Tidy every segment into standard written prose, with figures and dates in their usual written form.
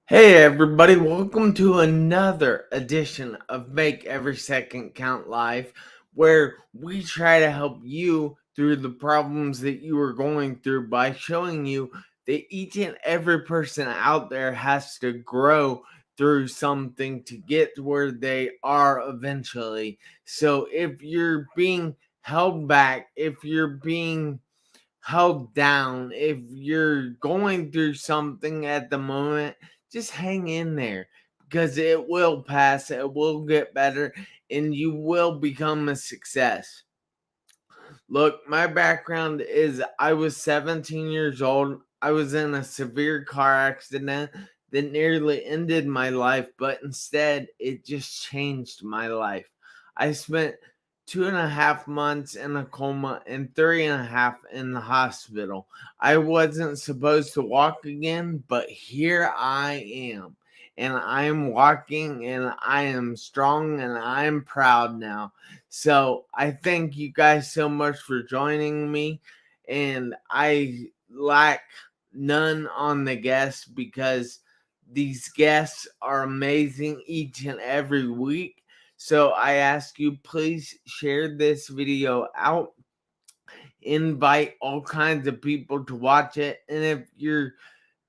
Hey everybody, welcome to another edition of Make Every Second Count Live, where we try to help you through the problems that you are going through by showing you that each and every person out there has to grow through something to get to where they are eventually. So if you're being held back, if you're being held down, if you're going through something at the moment, just hang in there because it will pass, it will get better, and you will become a success. Look, my background is I was 17 years old. I was in a severe car accident that nearly ended my life, but instead it just changed my life. I spent 2.5 months in a coma and 3.5 in the hospital. I wasn't supposed to walk again, but here I am. And I'm walking and I am strong and I'm proud now. So I thank you guys so much for joining me. And I lack none on the guests because these guests are amazing each and every week. So I ask you, please share this video out, invite all kinds of people to watch it. And if you're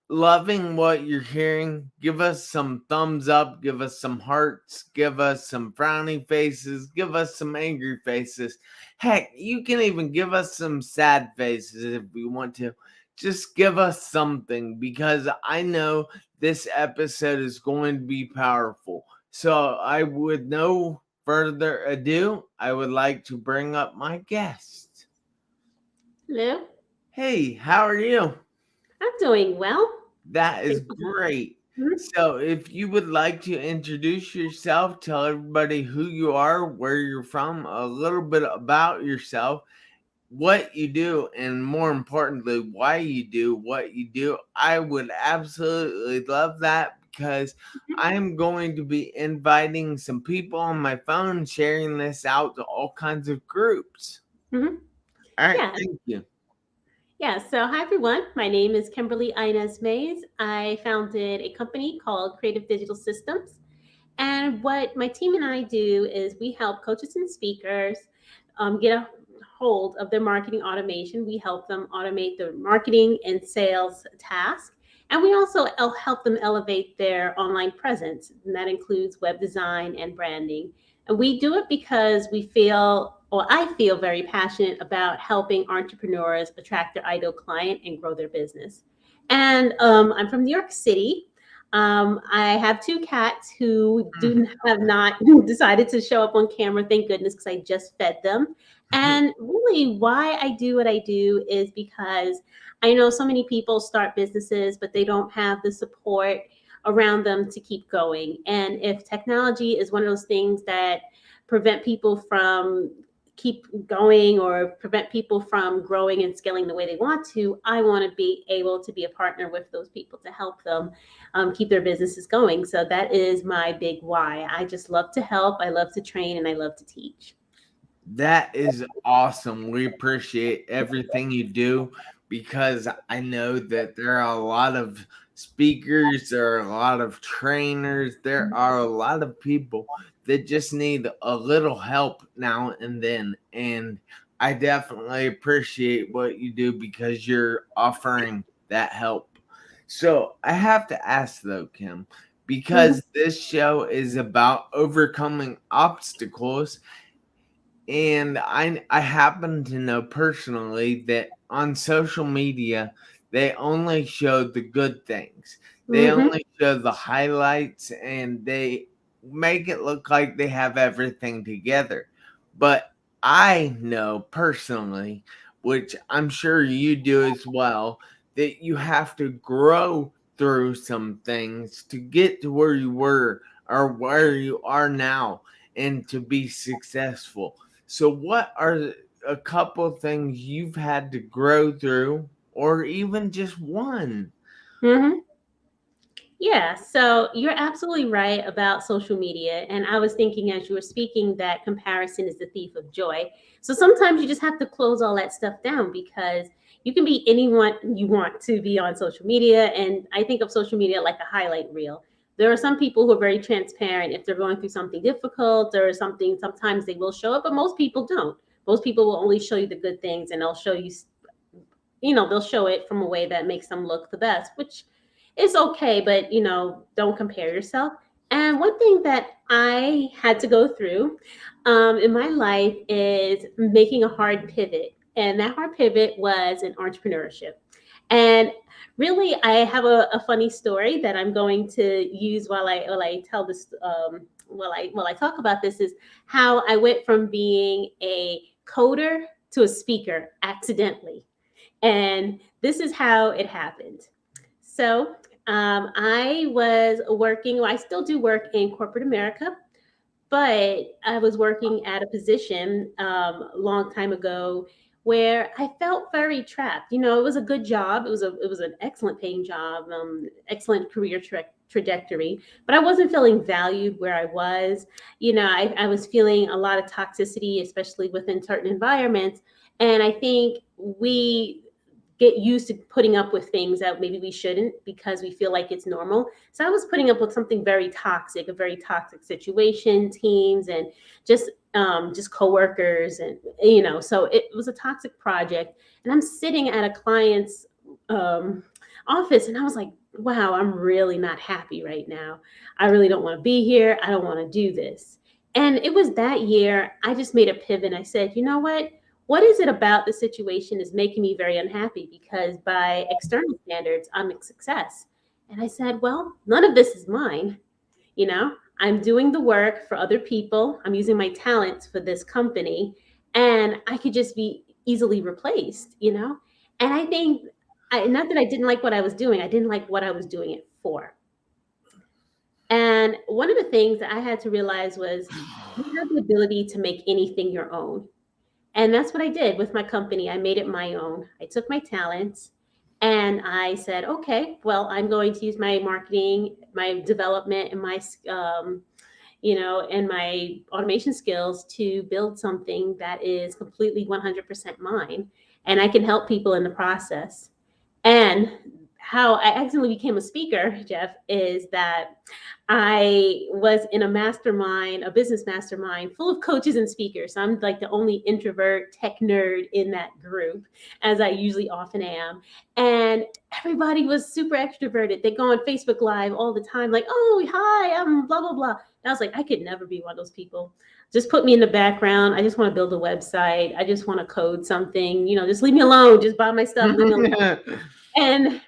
loving what you're hearing, give us some thumbs up, give us some hearts, give us some frowny faces, give us some angry faces. Heck, you can even give us some sad faces if you want to. Just give us something because I know this episode is going to be powerful. So I would no further ado, I would like to bring up my guest. Hello, Hey, how are you? I'm doing well. That is Thank you. great. Mhm. So, if you would like to introduce yourself, tell everybody who you are, where you're from, a little bit about yourself, what you do, and more importantly, why you do what you do, I would absolutely love that because I'm going to be inviting some people on my phone, sharing this out to all kinds of groups. Mhm. All right, Yeah, thank you. yeah. So, hi everyone. My name is Kimberly Inez Mays. I founded a company called Creative Digital Systems, and what my team and I do is we help coaches and speakers get a hold of their marketing automation. We help them automate their marketing and sales tasks. And we also help them elevate their online presence. And that includes web design and branding. And we do it because we feel, or I feel very passionate about helping entrepreneurs attract their ideal client and grow their business. And I'm from New York City. I have two cats who do have not decided to show up on camera. Thank goodness, because I just fed them. And really, why I do what I do is because I know so many people start businesses, but they don't have the support around them to keep going. And if technology is one of those things that prevent people from keep going or prevent people from growing and scaling the way they want to, I want to be able to be a partner with those people to help them keep their businesses going. So that is my big why. I just love to help. I love to train and I love to teach. That is awesome. We appreciate everything you do because I know that there are a lot of speakers, there are a lot of trainers, there are a lot of people that just need a little help now and then. And I definitely appreciate what you do because you're offering that help. So I have to ask though, Kim, Mhm. because this show is about overcoming obstacles, and I happen to know personally that on social media they only show the good things. They Mhm. only show the highlights and they make it look like they have everything together. But I know personally, which I'm sure you do as well, that you have to grow through some things to get to where you were or where you are now and to be successful. So, what are a couple things you've had to grow through, or even just one? Mhm. Yeah, so you're absolutely right about social media. And I was thinking as you were speaking that comparison is the thief of joy. So sometimes you just have to close all that stuff down because You can be anyone you want to be on social media. And I think of social media like a highlight reel. There are some people who are very transparent. If they're going through something difficult or something, sometimes they will show it, but most people don't. Most people will only show you the good things, and they'll show you, they'll show it from a way that makes them look the best, which is okay, but don't compare yourself. And one thing that I had to go through in my life is making a hard pivot. And that hard pivot was in entrepreneurship. And really, I have a funny story that I'm going to use while I tell this while I talk about this, is how I went from being a coder to a speaker accidentally. And this is how it happened. So I was working, well, I still do work in corporate America, but I was working at a position a long time ago where I felt very trapped. It was a good job. It was an excellent paying job, excellent career trajectory, but I wasn't feeling valued where I was. I was feeling a lot of toxicity, especially within certain environments. And I think we get used to putting up with things that maybe we shouldn't because we feel like it's normal. So I was putting up with something very toxic, a very toxic situation, teams, and just coworkers, and so it was a toxic project. And I'm sitting at a client's um, office, and I was like, wow, I'm really not happy right now. I really don't want to be here. I don't want to do this. And it was that year I just made a pivot. I said, you know what is it about the situation is making me very unhappy? Because by external standards, I'm a success. And I said, well, none of this is mine. I'm doing the work for other people. I'm using my talents for this company, and I could just be easily replaced. And I think, not that I didn't like what I was doing, I didn't like what I was doing it for. And one of the things that I had to realize was you have the ability to make anything your own. And that's what I did with my company. I made it my own. I took my talents and I said, okay, well, I'm going to use my marketing, my development, and and my automation skills to build something that is completely 100% mine. And I can help people in the process. And how I accidentally became a speaker, Jeff, is that I was in a mastermind, a business mastermind full of coaches and speakers. So I'm like the only introvert tech nerd in that group, as I usually often am. And everybody was super extroverted. They go on Facebook Live all the time, like, oh, hi, I'm blah, blah, blah. And I was like, I could never be one of those people. Just put me in the background. I just want to build a website. I just want to code something, just leave me alone. Just buy my stuff, leave me alone. And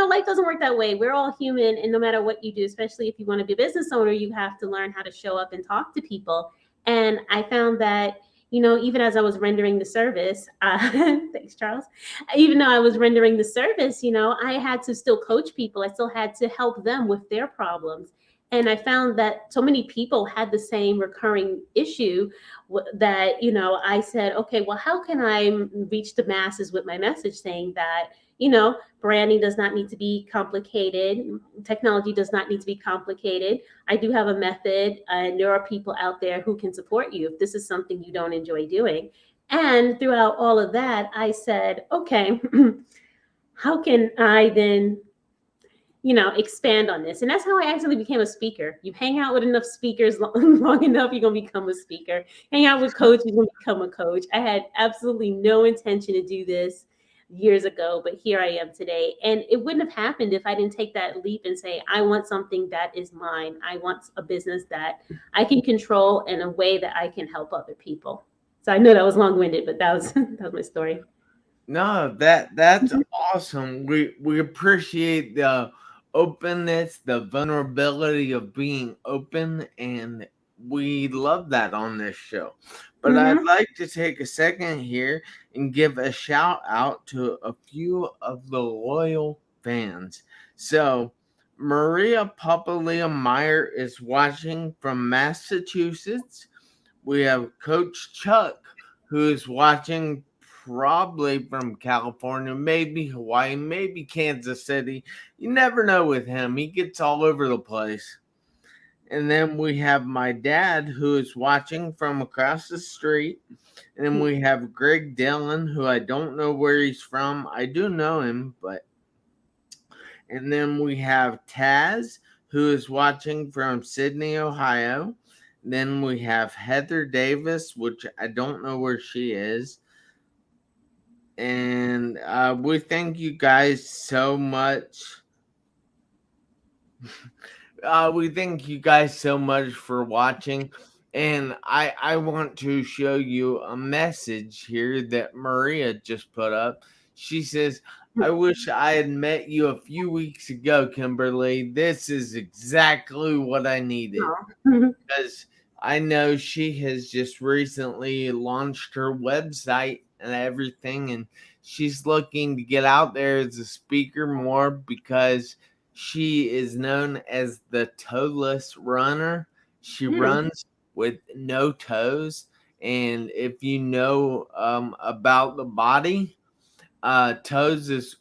life doesn't work that way. We're all human, and no matter what you do, especially if you want to be a business owner, you have to learn how to show up and talk to people. And I found that, even as I was rendering the service, thanks, Charles. Even though I was rendering the service, I had to still coach people. I still had to help them with their problems. And I found that so many people had the same recurring issue that, I said, okay, well, how can I reach the masses with my message saying that, branding does not need to be complicated. Technology does not need to be complicated. I do have a method, and there are people out there who can support you if this is something you don't enjoy doing. And throughout all of that, I said, okay, how can I then expand on this? And that's how I actually became a speaker. You hang out with enough speakers long enough, you're going to become a speaker. Hang out with coaches, you're going to become a coach. I had absolutely no intention to do this years ago, but here I am today. And it wouldn't have happened if I didn't take that leap and say, I want something that is mine. I want a business that I can control in a way that I can help other people. So I know that was long-winded, but that was my story. No, that's awesome. We appreciate the openness, the vulnerability of being open, and we love that on this show. But I'd like to take a second here and give a shout out to a few of the loyal fans. So Maria Papalia Meyer is watching from Massachusetts. We have Coach Chuck, who is watching probably from California, maybe Hawaii, maybe Kansas City. You never know with him. He gets all over the place. And then we have my dad, who is watching from across the street. And then we have Greg Dillon, who I don't know where he's from. I do know him, but. And then we have Taz, who is watching from Sydney, Ohio. Then we have Heather Davis, which I don't know where she is. And we thank you guys so much. We thank you guys so much for watching. And I want to show you a message here that Maria just put up. She says, I wish I had met you a few weeks ago, Kimberly. This is exactly what I needed. Because I know she has just recently launched her website and everything, and she's looking to get out there as a speaker more because she is known as the toeless runner. She runs with no toes, and if you know about the body, toes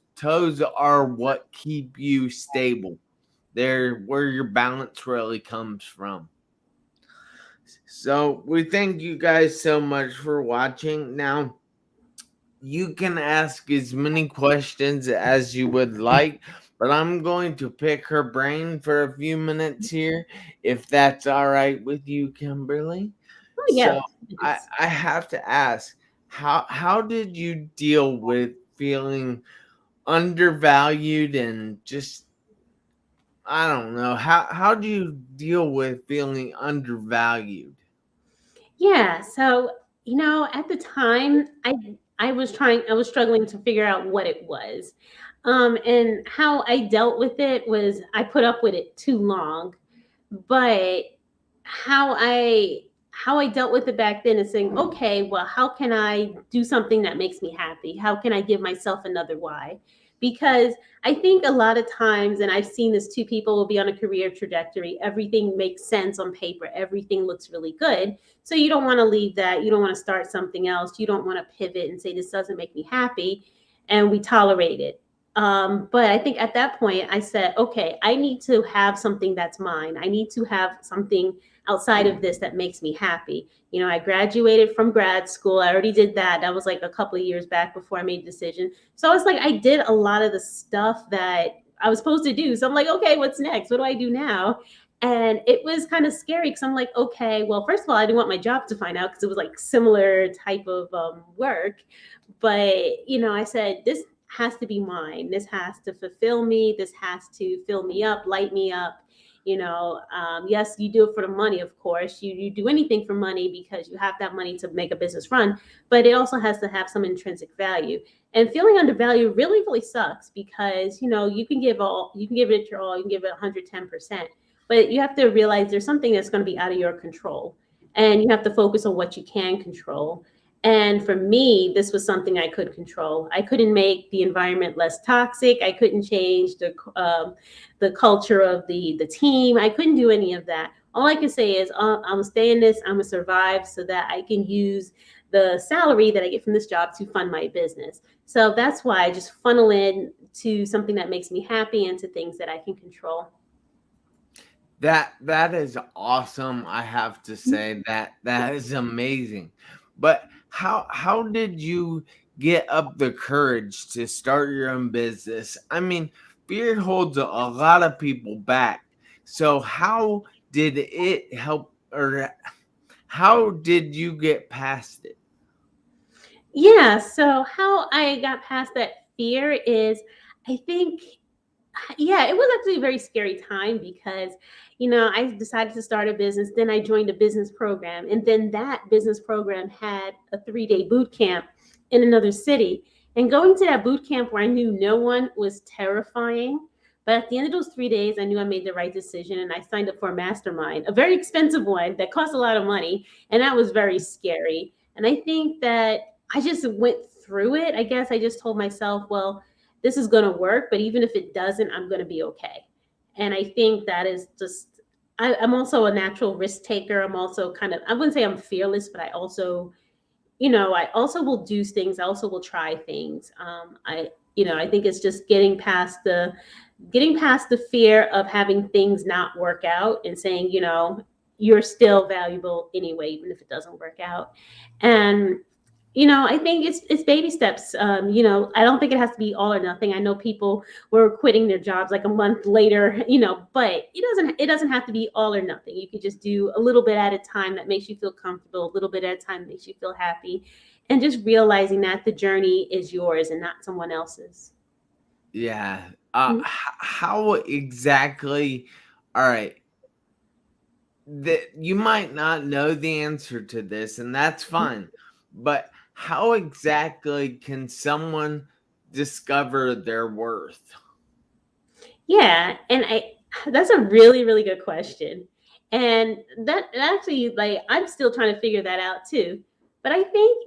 are what keep you stable. They're where your balance really comes from. So we thank you guys so much for watching. Now, you can ask as many questions as you would like, but I'm going to pick her brain for a few minutes here, if that's all right with you, Kimberly. Oh, So yeah. I have to ask, how did you deal with feeling undervalued and just, I don't know, how do you deal with feeling undervalued? Yeah. So, at the time, I was struggling to figure out what it was. And how I dealt with it was I put up with it too long. But how I how I dealt with it back then is saying, okay, well, how can I do something that makes me happy? How can I give myself another why? Because I think a lot of times, and I've seen this too, people will be on a career trajectory. Everything makes sense on paper. Everything looks really good. So you don't want to leave that. You don't want to start something else. You don't want to pivot and say, this doesn't make me happy. And we tolerate it. But I think at that point, I said, okay, I need to have something that's mine. I need to have something outside of this that makes me happy. I graduated from grad school. I already did that. That was like a couple of years back before I made the decision. So I was like, I did a lot of the stuff that I was supposed to do. So I'm like, okay, what's next? What do I do now? And it was kind of scary because I'm like, okay, well, first of all, I didn't want my job to find out because it was like similar type of work. But, I said, this has to be mine. This has to fulfill me. This has to fill me up, light me up. Yes, you do it for the money, of course. You do anything for money because you have that money to make a business run, but it also has to have some intrinsic value. And feeling undervalued really, really sucks because you can give it your all, you can give it 110%, but you have to realize there's something that's going to be out of your control, and you have to focus on what you can control. And for me, this was something I could control. I couldn't make the environment less toxic. I couldn't change the culture of the team. I couldn't do any of that. All I can say is I'm gonna stay in this. I'm gonna survive so that I can use the salary that I get from this job to fund my business. So that's why I just funnel in to something that makes me happy and to things that I can control. That is awesome. I have to say that is amazing. But how did you get up the courage to start your own business? I mean, fear holds a lot of people back. So how did it help, or how did you get past it? Yeah. So how I got past that fear is, I think, yeah, it was actually a very scary time because, I decided to start a business. Then I joined a business program. And then that business program had a 3-day boot camp in another city. And going to that boot camp where I knew no one was terrifying. But at the end of those 3 days, I knew I made the right decision and I signed up for a mastermind, a very expensive one that cost a lot of money. And that was very scary. And I think that I just went through it. I guess I just told myself, well, this is going to work, but even if it doesn't, I'm going to be okay. And I think that is just, I'm also a natural risk taker. I'm also kind of, I wouldn't say I'm fearless, but I also will do things. I also will try things. I think it's just getting past getting past the fear of having things not work out and saying, you're still valuable anyway, even if it doesn't work out. And I think it's baby steps. I don't think it has to be all or nothing. I know people were quitting their jobs like a month later, but it doesn't have to be all or nothing. You could just do a little bit at a time that makes you feel comfortable, a little bit at a time that makes you feel happy, and just realizing that the journey is yours and not someone else's. Yeah. Mhm. How exactly? All right. That you might not know the answer to this, and that's fine. But how exactly can someone discover their worth? Yeah, and I that's a really, really good question. And that actually, like, I'm still trying to figure that out too. But I think,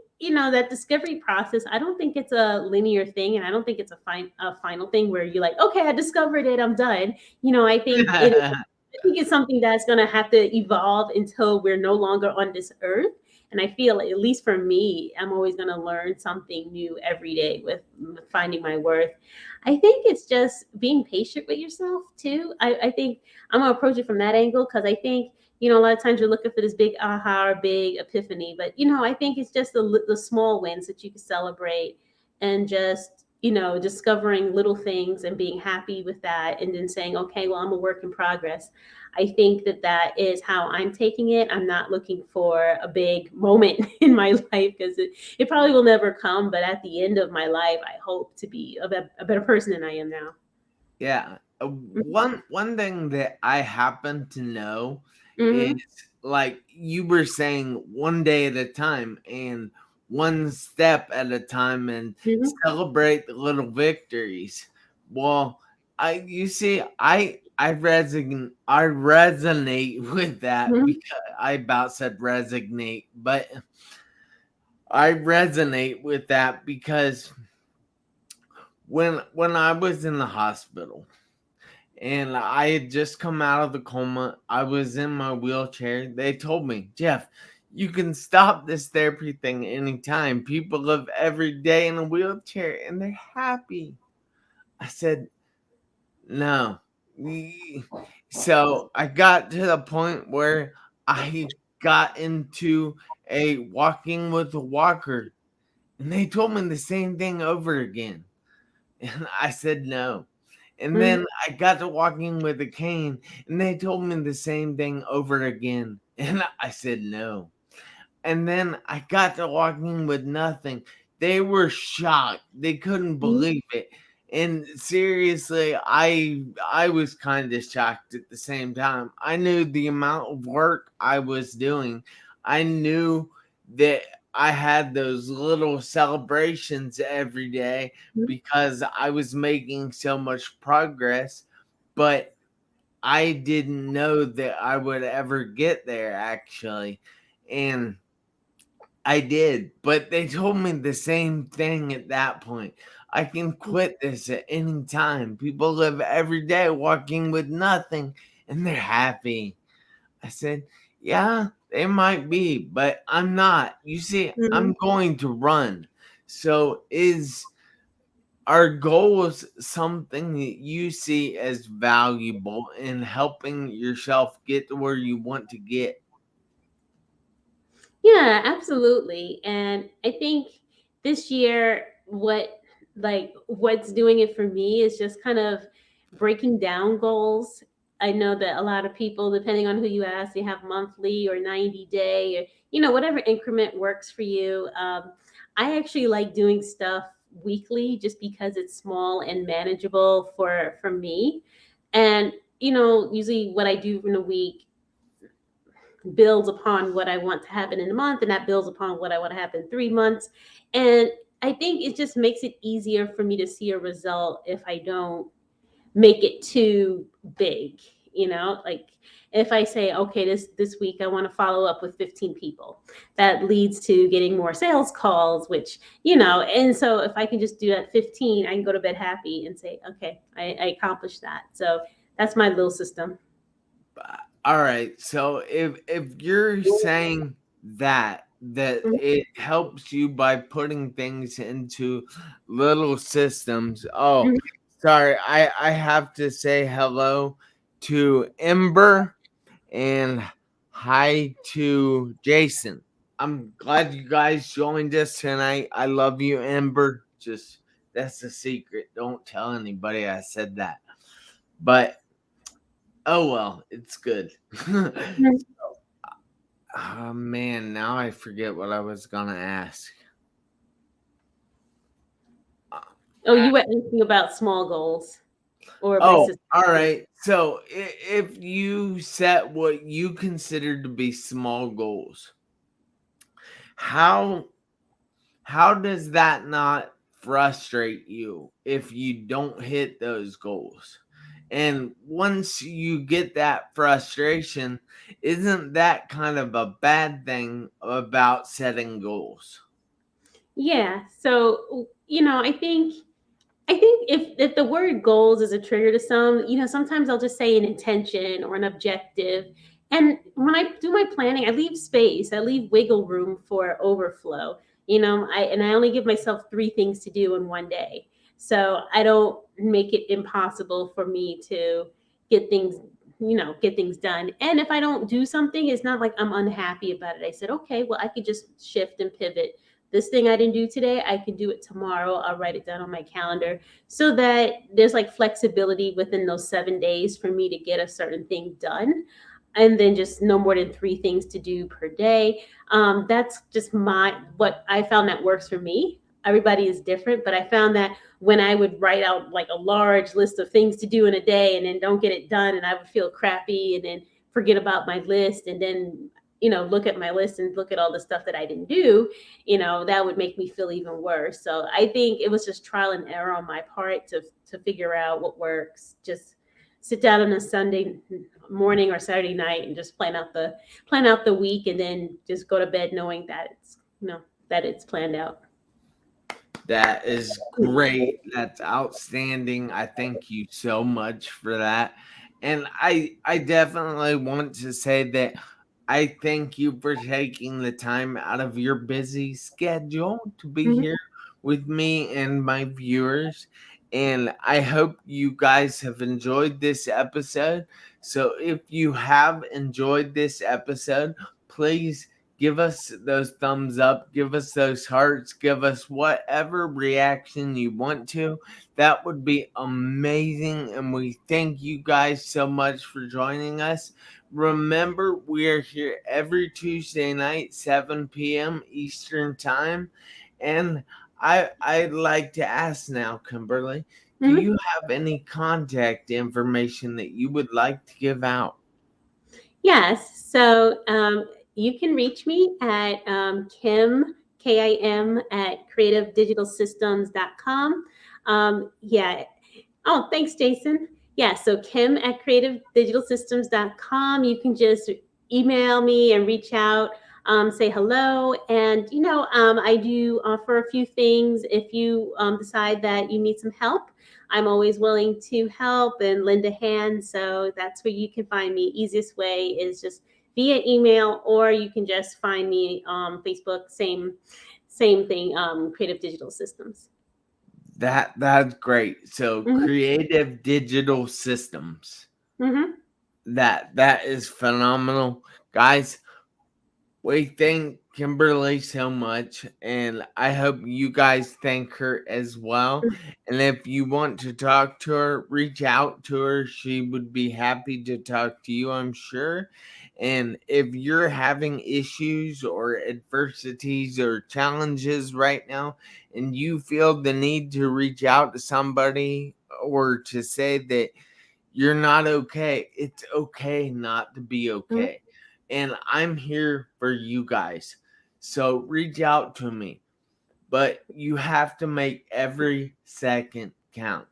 that discovery process, I don't think it's a linear thing, and I don't think it's a final thing where you're like, okay, I discovered it, I'm done. I think it's something that's going to have to evolve until we're no longer on this earth. And I feel, at least for me, I'm always going to learn something new every day with finding my worth. I think it's just being patient with yourself too. I think I'm gonna approach it from that angle because I think, a lot of times you're looking for this big aha or big epiphany, but I think it's just the small wins that you can celebrate, and just discovering little things and being happy with that, and then saying, okay, well, I'm a work in progress. I think that is how I'm taking it. I'm not looking for a big moment in my life because it probably will never come. But at the end of my life, I hope to be a better person than I am now. Yeah. One thing that I happen to know is, Mm-hmm. like you were saying, one day at a time and one step at a time, and Hmm. celebrate the little victories. Well, I resonate with that, Hmm. because I about said resignate, but I resonate with that because when I was in the hospital and I had just come out of the coma, I was in my wheelchair. They told me, Jeff, you can stop this therapy thing anytime. People live every day in a wheelchair and they're happy. I said, no. So I got to the point where I got into a walking with a walker, and they told me the same thing over again. And I said no. And Hmm. then I got to walking with a cane, and they told me the same thing over again. And I said no. And then I got to walking with nothing. They were shocked. They couldn't believe it. And seriously, I was kind of shocked at the same time. I knew the amount of work I was doing. I knew that I had those little celebrations every day because I was making so much progress, but I didn't know that I would ever get there actually. And I did, but they told me the same thing at that point. I can quit this at any time. People live every day walking with nothing and they're happy. I said, yeah, they might be, but I'm not. You see, Hmm. I'm going to run. So is our goals something that you see as valuable in helping yourself get to where you want to get? Yeah, absolutely. And I think this year, what's doing it for me is just kind of breaking down goals. I know that a lot of people, depending on who you ask, they have monthly or 90-day, or whatever increment works for you. I actually like doing stuff weekly just because it's small and manageable for me. And usually what I do in a week builds upon what I want to happen in a month, and that builds upon what I want to happen in 3 months. And I think it just makes it easier for me to see a result if I don't make it too big. Like, if I say, okay, this week I want to follow up with 15 people, that leads to getting more sales calls, which and so if I can just do that 15, I can go to bed happy and say, okay, I accomplished that. So that's my little system. All right. So if you're saying that it helps you by putting things into little systems. Oh, Mhm. sorry, I have to say hello to Ember and hi to Jason. I'm glad you guys joined us tonight. I love you, Ember. Just that's a secret. Don't tell anybody I said that. But oh well, it's good. Mhm. Oh man, now I forget what I was gonna ask. Uh, Oh, you were asking about small goals or my Oh, sister. all right. So if you set what you consider to be small goals, how how does that not frustrate you if you don't hit those goals? And once you get that frustration, isn't that kind of a bad thing about setting goals? Yeah. So, I think if the word goals is a trigger to some, sometimes I'll just say an intention or an objective. And when I do my planning, I leave space, I leave wiggle room for overflow. I only give myself 3 things to do in one day. So I don't make it impossible for me to get things, get things done. And if I don't do something, it's not like I'm unhappy about it. I said, okay, well, I could just shift and pivot. This thing I didn't do today, I can do it tomorrow. I'll write it down on my calendar so that there's like flexibility within those 7 days for me to get a certain thing done. And then just no more than 3 things to do per day. That's just what I found that works for me. Everybody is different, but I found that when I would write out like a large list of things to do in a day and then don't get it done, and I would feel crappy and then forget about my list, and then look at my list and look at all the stuff that I didn't do, that would make me feel even worse. So I think it was just trial and error on my part to figure out what works. Just sit down on a Sunday morning or Saturday night and just plan out the week, and then just go to bed knowing that it's planned out. That is great. That's outstanding. I thank you so much for that. And I definitely want to say that I thank you for taking the time out of your busy schedule to be Mhm. here with me and my viewers. And I hope you guys have enjoyed this episode. So if you have enjoyed this episode, please give us those thumbs up, give us those hearts, give us whatever reaction you want to. That would be amazing. And we thank you guys so much for joining us. Remember, we are here every Tuesday night, 7 p.m. Eastern Time. And I'd like to ask now, Kimberly, do Mhm. you have any contact information that you would like to give out? Yes. So you can reach me at Kim, at creativedigitalsystems.com. Yeah. Oh, thanks, Jason. Yeah. So Kim at creativedigitalsystems.com. You can just email me and reach out. Say hello. And, I do offer a few things if you decide that you need some help. I'm always willing to help and lend a hand. So that's where you can find me. Easiest way is just via email, or you can just find me on Facebook. Same thing. Creative Digital Systems. That's great. So Mm-hmm. creative digital systems. Mm-hmm. That is phenomenal. Guys, we thank Kimberly so much, and I hope you guys thank her as well. And if you want to talk to her, reach out to her. She would be happy to talk to you, I'm sure. And if you're having issues or adversities or challenges right now, and you feel the need to reach out to somebody or to say that you're not okay. It's okay not to be Mm-hmm. okay. And I'm here for you guys. So reach out to me. But you have to make every second count.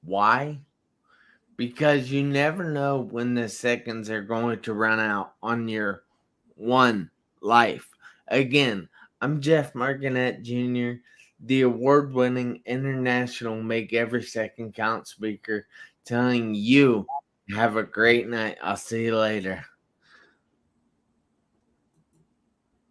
Why? Because you never know when the seconds are going to run out on your one life. Again, I'm Jeff Marconette Jr., the award winning international Make Every Second Count speaker, telling you have a great night. I'll see you later.